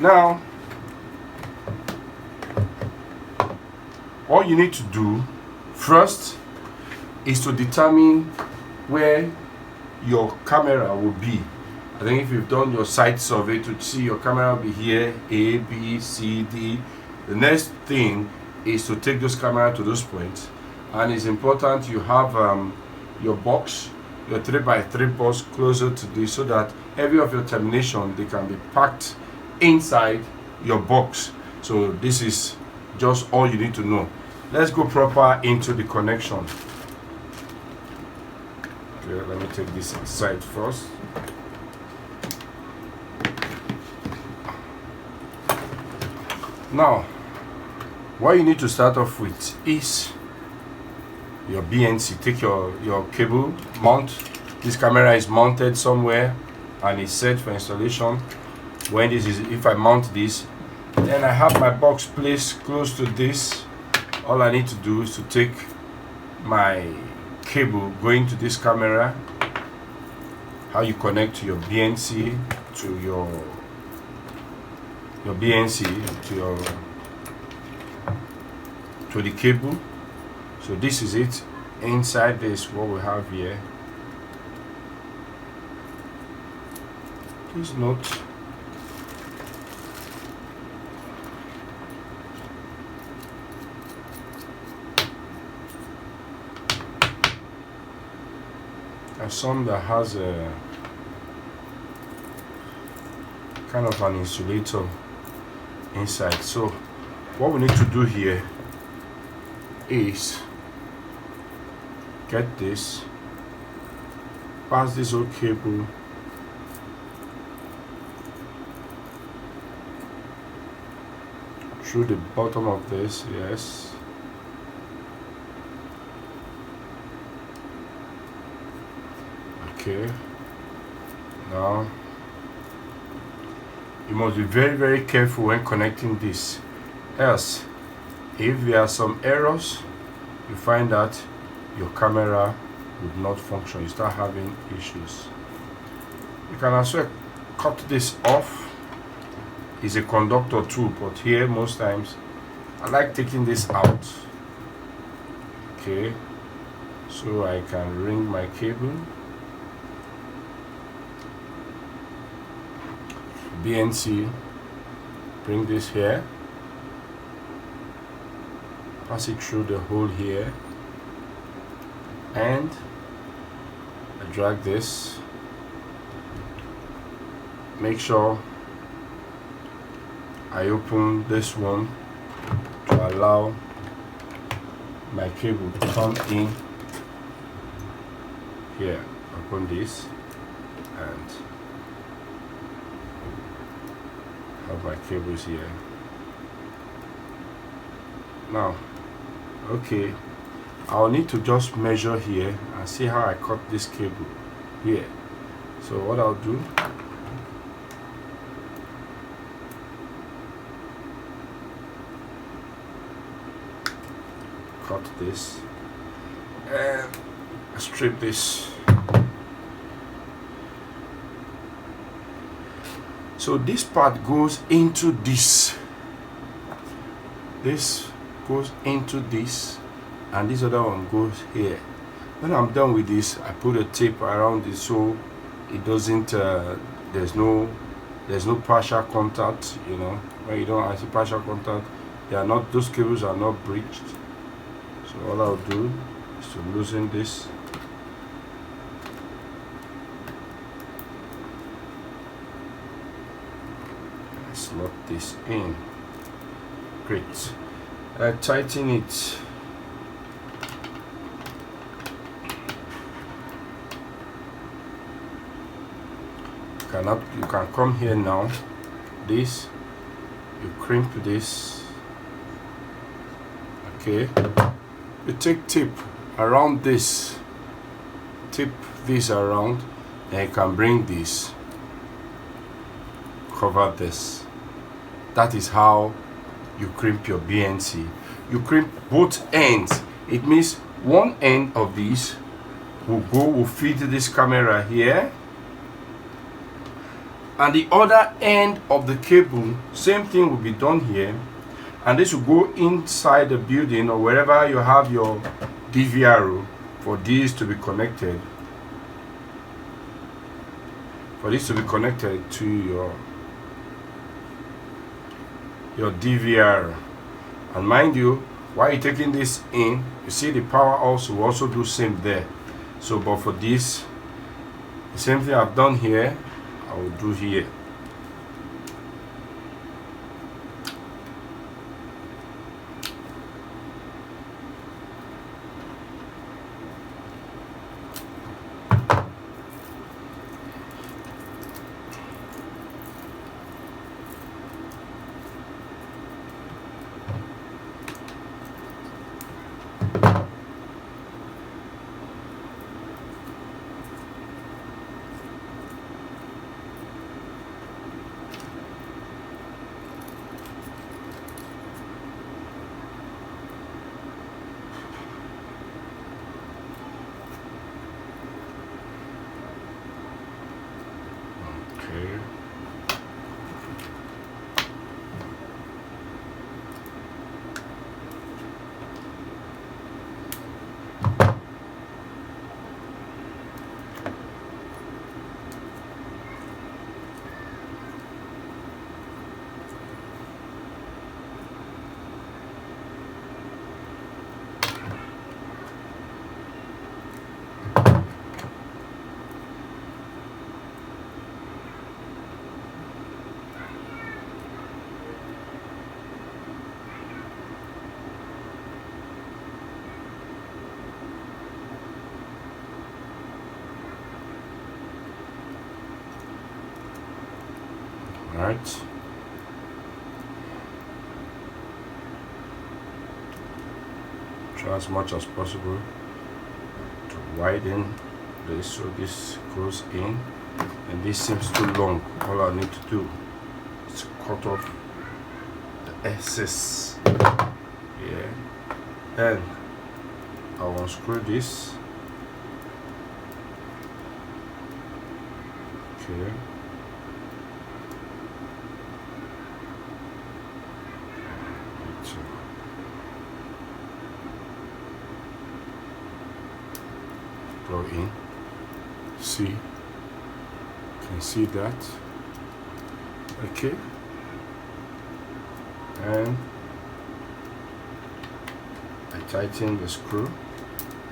Now, all you need to do first is to determine where your camera will be. I think if you've done your site survey to see your camera will be here, A, B, C, D. The next thing is to take those cameras to those points, and it's important you have your box, your 3x3 box closer to this, so that every of your termination they can be packed inside your box. So this is just all you need to know. Let's go proper into the connection. Okay, let me take this side first. Now, what you need to start off with is your BNC. Take your cable, mount. This camera is mounted somewhere and it's set for installation. When this is, if I mount this, then I have my box placed close to this. All I need to do is to take my cable going to this camera. How you connect to your BNC to your BNC to the cable. So this is it. Inside this, what we have here, please note some that has a kind of an insulator inside. So what we need to do here is get this, pass this old cable through the bottom of this. Yes, okay. Now you must be very careful when connecting this, else if there are some errors, you find that your camera would not function, you start having issues. You can also cut this off. It's a conductor too, but here most times I like taking this out. Okay, so I can ring my cable, BNC, bring this here, pass it through the hole here, and I drag this. Make sure I open this one to allow my cable to come in here. Open this and have my cables here. Now, okay, I'll need to just measure here and see how I cut this cable here. So what I'll do, cut this and strip this. So this part goes into this. This goes into this, and this other one goes here. When I'm done with this, I put a tape around it so it doesn't. There's no partial contact. You know, when you don't have partial contact, they are not. Those cables are not breached. So all I'll do is to loosen this. Slot this in. Great. Tighten it. You can come here now. This, you crimp this. Okay. You take tape around this. Tape this around, and you can bring this. Cover this. That is how you crimp your BNC. You crimp both ends. It means one end of this will feed this camera here, and the other end of the cable, same thing will be done here, and this will go inside the building or wherever you have your DVR for this to be connected. For this to be connected to your DVR. And mind you, while you're taking this in, you see the power also will also do same there. So but for this, the same thing I've done here, I will do here. Okay. Right. Try as much as possible to widen this so this goes in, and this seems too long. All I need to do is cut off the excess here, and I'll unscrew this. Okay. Plug in. See, you can see that. Okay, and I tighten the screw,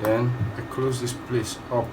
then I close this place up.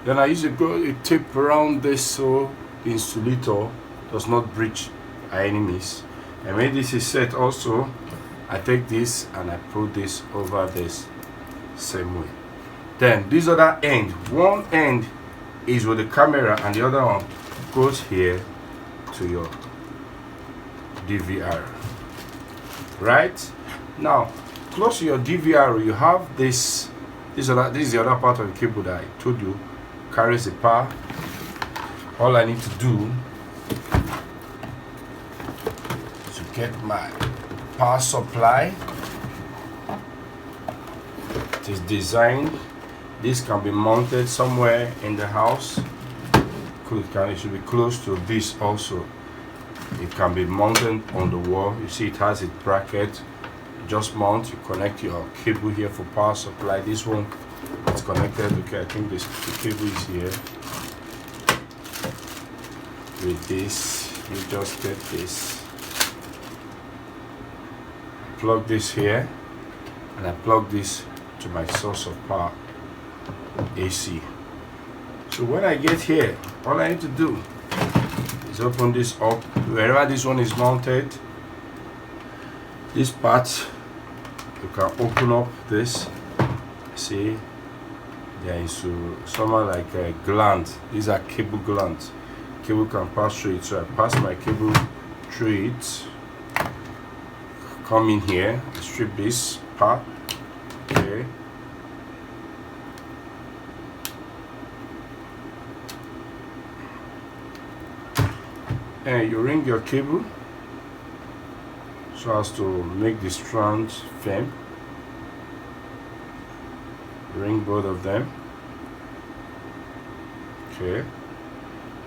Then I use a tape around this so the insulator does not breach by any means. And when this is set also, I take this and I put this over this same way. Then this other end, one end is with the camera and the other one goes here to your DVR. Right now, close to your DVR, you have this. This is the other part of the cable that I told you carries the power. All I need to do is to get my power supply. It is designed. This can be mounted somewhere in the house. It should be close to this also. It can be mounted on the wall. You see it has a bracket. Just mount, you connect your cable here for power supply. This one is connected. Okay, I think the cable is here. With this, you just get this. Plug this here, and I plug this to my source of power, AC. So when I get here, all I need to do is open this up. Wherever this one is mounted, this part, you can open up this. See, there is somewhere like a gland. These are cable glands. Cable can pass through it, so I pass my cable through it. Come in here, strip this part. Okay. And you ring your cable so as to make the strands firm. Ring both of them. Okay,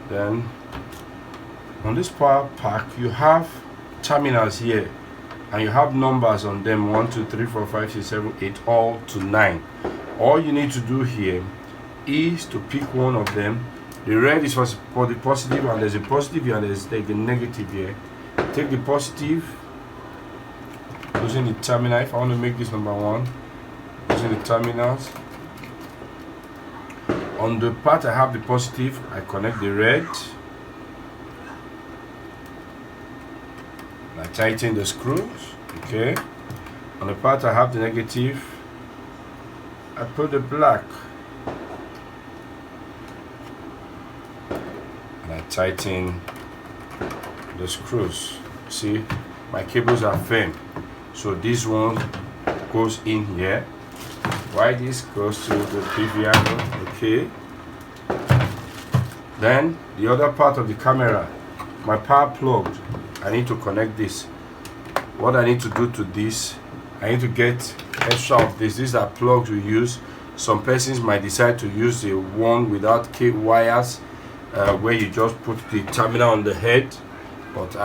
then on this power pack you have terminals here, and you have numbers on them: 1 2 3 4 5 6 7 8, all to 9. All you need to do here is to pick one of them. The red is for the positive, and there's a positive here and there's like a negative here. Take the positive using the terminal. If I want to make this number 1, using the terminals, on the part I have the positive, I connect the red. I tighten the screws. Okay, on the part I have the negative, I put the black and I tighten the screws. See, my cables are firm, so this one goes in here. Why this goes to the PVR? Okay, then the other part of the camera, my power plug, I need to connect this. What I need to do to this, I need to get extra of this. These are plugs we use. Some persons might decide to use the one without wires, where you just put the terminal on the head, but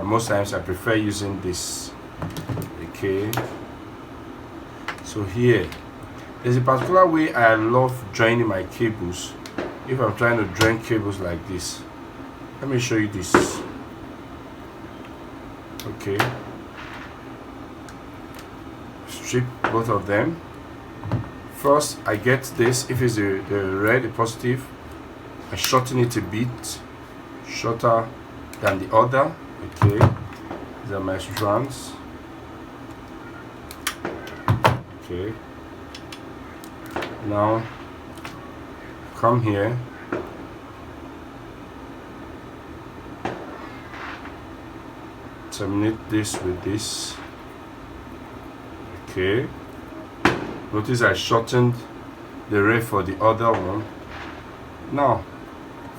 most times I prefer using this. Okay, so here there's a particular way I love joining my cables. If I'm trying to join cables like this, let me show you this. Okay, strip both of them. First I get this. If it's the red, the positive, I shorten it a bit, shorter than the other. Okay, these are my strands. Okay, now come here, terminate this with this. Okay, notice I shortened the ray for the other one. Now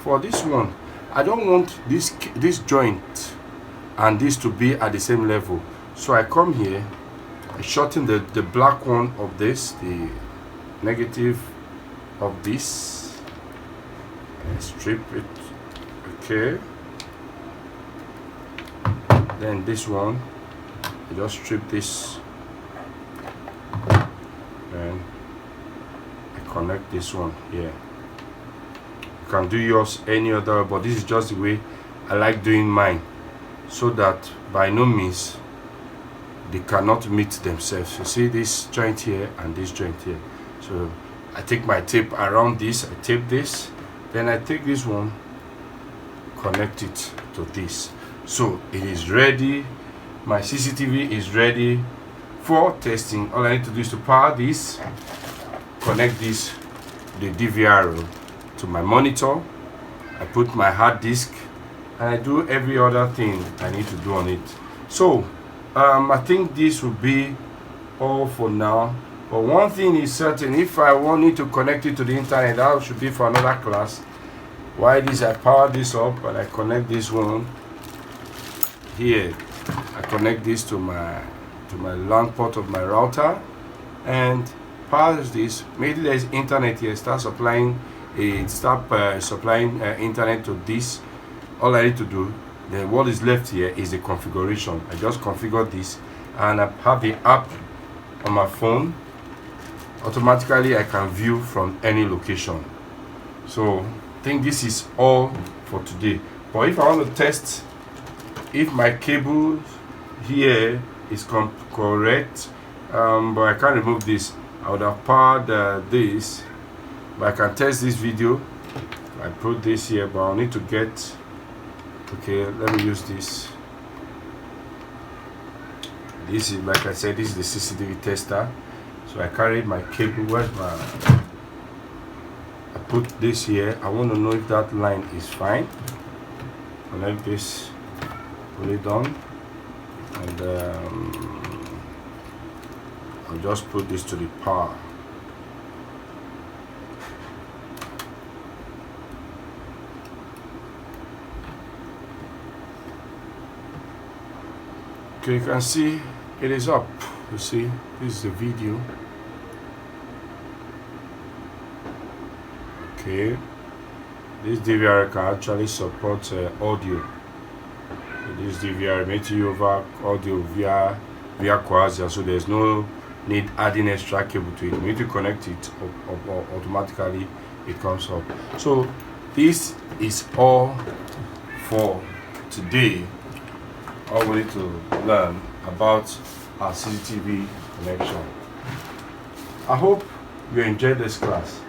for this one, I don't want this joint and this to be at the same level, so I come here, I shorten the black one of this, the negative of this, and strip it. Okay, then this one, I just strip this and I connect this one here. You can do yours any other, but this is just the way I like doing mine, so that by no means they cannot meet themselves. You see this joint here and this joint here, so I take my tape around this, I tape this, then I take this one, connect it to this. So it is ready. My CCTV is ready for testing. All I need to do is to power this, connect this, the DVR to my monitor, I put my hard disk, and I do every other thing I need to do on it. So I think this will be all for now. But one thing is certain: if I need to connect it to the internet, that should be for another class. Why this? I power this up and I connect this one here. I connect this to my LAN port of my router and powers this. Maybe there's internet here. Start supplying internet to this. All I need to do, then what is left here is the configuration. I just configure this and I have the app on my phone. Automatically I can view from any location. So I think this is all for today. But if I want to test if my cable here is correct, but I can't remove this, I would have powered this, but I can test this video. I put this here, but I'll need to get, okay, let me use this. This is, like I said, this is the CCTV tester. So I carried my cable. Where's my, I put this here. I want to know if that line is fine. Connect this, put it on, and I'll just put this to the power. Okay, you can see it is up. You see, this is the video. Okay, this DVR can actually support audio. This DVR makes you over audio via Quasar, so there's no need adding extra cable to it. You need to connect it automatically, it comes up. So this is all for today. All we need to learn about our CCTV connection. I hope you enjoyed this class.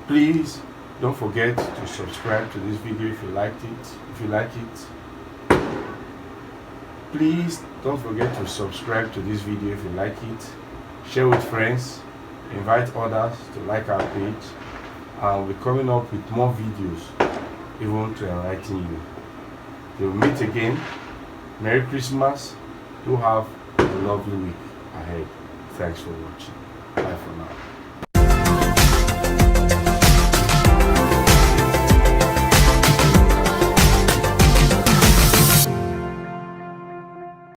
Please don't forget to subscribe to this video if you liked it. Please don't forget to subscribe to this video if you like it. Share with friends, invite others to like our page, and we're coming up with more videos even to enlighten you. Till we meet again, Merry Christmas. Do have a lovely week ahead. Thanks for watching.